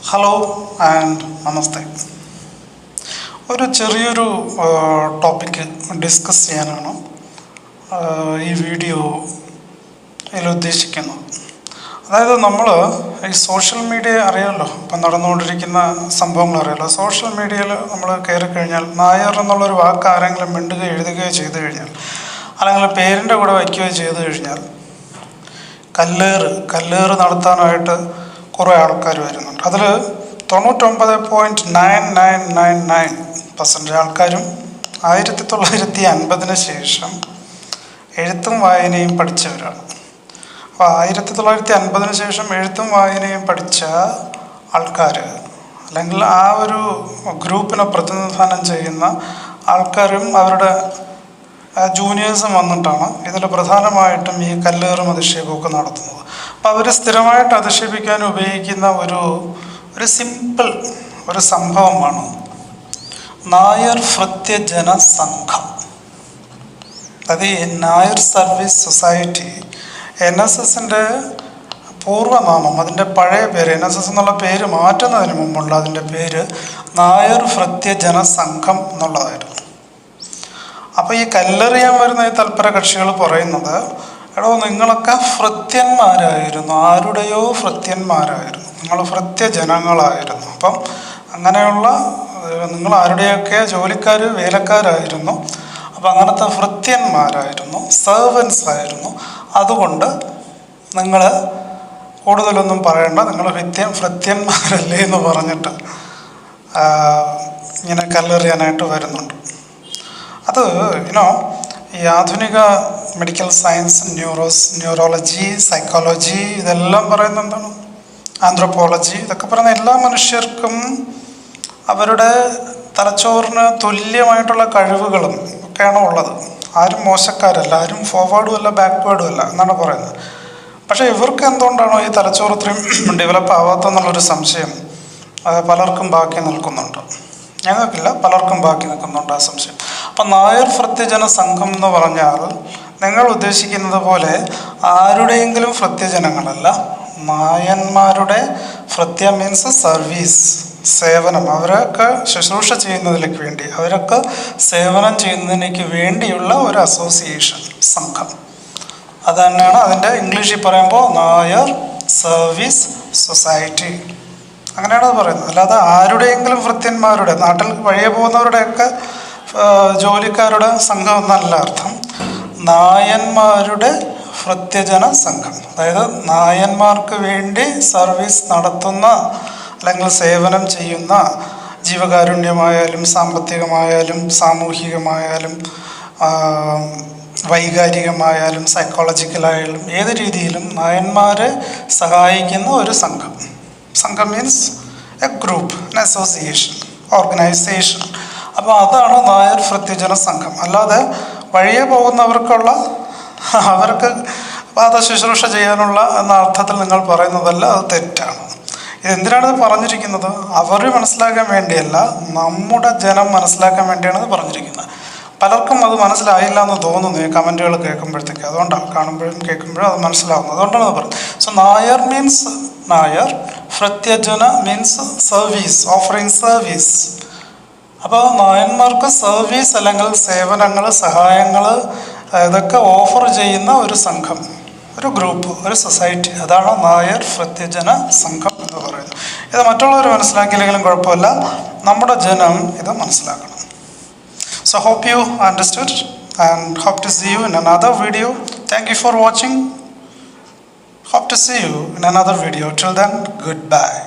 Hello and നമസ്തേ. ഒരു ചെറിയൊരു topic discuss ചെയ്യാനാണ് ഈ വീഡിയോയിൽ ഉദ്ദേശിക്കുന്നത്. അതായത് നമ്മൾ ഈ സോഷ്യൽ മീഡിയ അറിയാമല്ലോ, ഇപ്പം നടന്നുകൊണ്ടിരിക്കുന്ന സംഭവങ്ങൾ അറിയാമല്ലോ. സോഷ്യൽ മീഡിയയിൽ നമ്മൾ കയറിക്കഴിഞ്ഞാൽ നായർ എന്നുള്ളൊരു വാക്ക് ആരെങ്കിലും മിണ്ടുകയോ എഴുതുകയോ ചെയ്തു കഴിഞ്ഞാൽ, അല്ലെങ്കിൽ പേരിൻ്റെ കൂടെ വയ്ക്കുകയോ ചെയ്തു കഴിഞ്ഞാൽ കല്ലേറ് നടത്താനായിട്ട് കുറേ ആൾക്കാർ വരുന്നുണ്ട്. അതിൽ 99.9999% ആൾക്കാരും 1950 ശേഷം എഴുത്തും വായനയും പഠിച്ചവരാണ്. അപ്പോൾ 1950 ശേഷം എഴുത്തും വായനയും പഠിച്ച ആൾക്കാർ, അല്ലെങ്കിൽ ആ ഒരു ഗ്രൂപ്പിനെ പ്രതിനിധാനം ചെയ്യുന്ന ആൾക്കാരും അവരുടെ ജൂനിയേഴ്സും വന്നിട്ടാണ് ഇതിൽ പ്രധാനമായിട്ടും ഈ കല്ലേറും അധിക്ഷേപമൊക്കെ നടത്തുന്നത്. അപ്പോൾ അവർ സ്ഥിരമായിട്ട് അധിക്ഷേപിക്കാൻ ഉപയോഗിക്കുന്ന ഒരു സിമ്പിൾ ഒരു സംഭവമാണ് നായർ ഭൃത്യജന സംഘം. അതായത് നായർ സർവീസ് സൊസൈറ്റി, NSSൻ്റെ പൂർവ്വനാമം, അതിൻ്റെ പഴയ പേര്, NSS എന്നുള്ള പേര് മാറ്റുന്നതിന് മുമ്പുള്ള അതിൻ്റെ പേര് നായർ ഭൃത്യജന സംഘം എന്നുള്ളതായിരുന്നു. അപ്പോൾ ഈ കല്ലെറിയാൻ വരുന്ന ഈ തൽപര കക്ഷികൾ പറയുന്നത്, എടോ നിങ്ങളൊക്കെ ഭൃത്യന്മാരായിരുന്നു, ആരുടെയോ ഭൃത്യന്മാരായിരുന്നു, നിങ്ങൾ ഭൃത്യജനങ്ങളായിരുന്നു. അപ്പം അങ്ങനെയുള്ള നിങ്ങൾ ആരുടെയൊക്കെ ജോലിക്കാർ വേലക്കാരായിരുന്നു. അപ്പം അങ്ങനത്തെ ഭൃത്യന്മാരായിരുന്നു, സെർവൻസ് ആയിരുന്നു. അതുകൊണ്ട് നിങ്ങൾ കൂടുതലൊന്നും പറയണ്ട, നിങ്ങൾ ഭൃത്യന്മാരല്ലേ എന്ന് പറഞ്ഞിട്ട് ഇങ്ങനെ കല്ലെറിയാനായിട്ട് വരുന്നുണ്ട്. അത് ഈ ആധുനിക മെഡിക്കൽ സയൻസ്, ന്യൂറോളജി, സൈക്കോളജി, ഇതെല്ലാം പറയുന്നത് എന്താണ്? ആന്ത്രോപോളജി, ഇതൊക്കെ പറയുന്ന എല്ലാ മനുഷ്യർക്കും അവരുടെ തലച്ചോറിന് തുല്യമായിട്ടുള്ള കഴിവുകളും ഒക്കെയാണ് ഉള്ളത്. ആരും മോശക്കാരല്ല, ആരും ഫോർവേഡും അല്ല ബാക്ക്വേർഡും അല്ല എന്നാണ് പറയുന്നത്. പക്ഷേ ഇവർക്ക് എന്തുകൊണ്ടാണോ ഈ തലച്ചോറ് ഇത്രയും ഡെവലപ്പ് ആവാത്തെന്നുള്ളൊരു സംശയം പലർക്കും ബാക്കി നിൽക്കുന്നുണ്ട്. ഞങ്ങൾക്കില്ല, പലർക്കും ബാക്കി നിൽക്കുന്നുണ്ട് ആ സംശയം. അപ്പം നായർ ഭൃത്യജന സംഘം എന്ന് പറഞ്ഞാൽ നിങ്ങൾ ഉദ്ദേശിക്കുന്നത് പോലെ ആരുടെയെങ്കിലും ഭൃത്യജനങ്ങളല്ല, നായന്മാരുടെ ഭൃത്യ മീൻസ് സർവീസ്, സേവനം, അവരൊക്കെ ശുശ്രൂഷ ചെയ്യുന്നതിലേക്ക് വേണ്ടി, അവരൊക്കെ സേവനം ചെയ്യുന്നതിലേക്ക് വേണ്ടിയുള്ള ഒരു അസോസിയേഷൻ, സംഘം. അത് തന്നെയാണ് അതിൻ്റെ ഇംഗ്ലീഷിൽ പറയുമ്പോൾ നായർ സർവീസ് സൊസൈറ്റി, അങ്ങനെയാണ് അത് പറയുന്നത്. അല്ലാതെ ആരുടെയെങ്കിലും ഭൃത്യന്മാരുടെ, നാട്ടിൽ വഴിയെ പോകുന്നവരുടെയൊക്കെ ജോലിക്കാരുടെ സംഘം എന്നല്ല അർത്ഥം. നായന്മാരുടെ ഭൃത്യജന സംഘം, അതായത് നായന്മാർക്ക് വേണ്ടി സർവീസ് നടത്തുന്ന അല്ലെങ്കിൽ സേവനം ചെയ്യുന്ന, ജീവകാരുണ്യമായാലും സാമ്പത്തികമായാലും സാമൂഹികമായാലും വൈകാരികമായാലും സൈക്കോളജിക്കലായാലും ഏത് രീതിയിലും നായന്മാരെ സഹായിക്കുന്ന ഒരു സംഘം. സംഘം means A group, N association, organisation. അപ്പോൾ അതാണ് നായർ ഭൃത്യജന സംഘം. അല്ലാതെ വഴിയെ പോകുന്നവർക്കുള്ള, അവർക്ക് പാദ ശുശ്രൂഷ ചെയ്യാനുള്ള എന്ന അർത്ഥത്തിൽ നിങ്ങൾ പറയുന്നതല്ല, അത് തെറ്റാണ്. ഇതെന്തിനാണ് പറഞ്ഞിരിക്കുന്നത്? അവർ മനസ്സിലാക്കാൻ വേണ്ടിയല്ല, നമ്മുടെ ജനം മനസ്സിലാക്കാൻ വേണ്ടിയാണ് ഇത് പറഞ്ഞിരിക്കുന്നത്. പലർക്കും അത് മനസ്സിലായില്ല എന്ന് തോന്നുന്നു ഈ കമൻറ്റുകൾ കേൾക്കുമ്പോഴത്തേക്ക്. അതുകൊണ്ടാണ്, കാണുമ്പോഴും കേൾക്കുമ്പോഴും അത് മനസ്സിലാവുന്നത്. അതുകൊണ്ടാണ് അത് പറയുന്നത്. സോ നായർ മീൻസ് നായർ, ഭൃത്യജന മീൻസ് സർവീസ്, ഓഫറിങ് സർവീസ്. അപ്പോൾ നായന്മാർക്ക് സർവീസ് അല്ലെങ്കിൽ സേവനങ്ങൾ, സഹായങ്ങൾ, ഇതൊക്കെ ഓഫർ ചെയ്യുന്ന ഒരു സംഘം, ഒരു ഗ്രൂപ്പ്, ഒരു സൊസൈറ്റി, അതാണ് നായർ ഭൃത്യജന സംഘം എന്ന് പറയുന്നത്. ഇത് മറ്റുള്ളവർ മനസ്സിലാക്കിയില്ലെങ്കിലും കുഴപ്പമില്ല, നമ്മുടെ ജനം ഇത് മനസ്സിലാക്കണം. So hope you understood and hope to see you in another video. Thank you for watching. Hope to see you in another video. Till then, goodbye.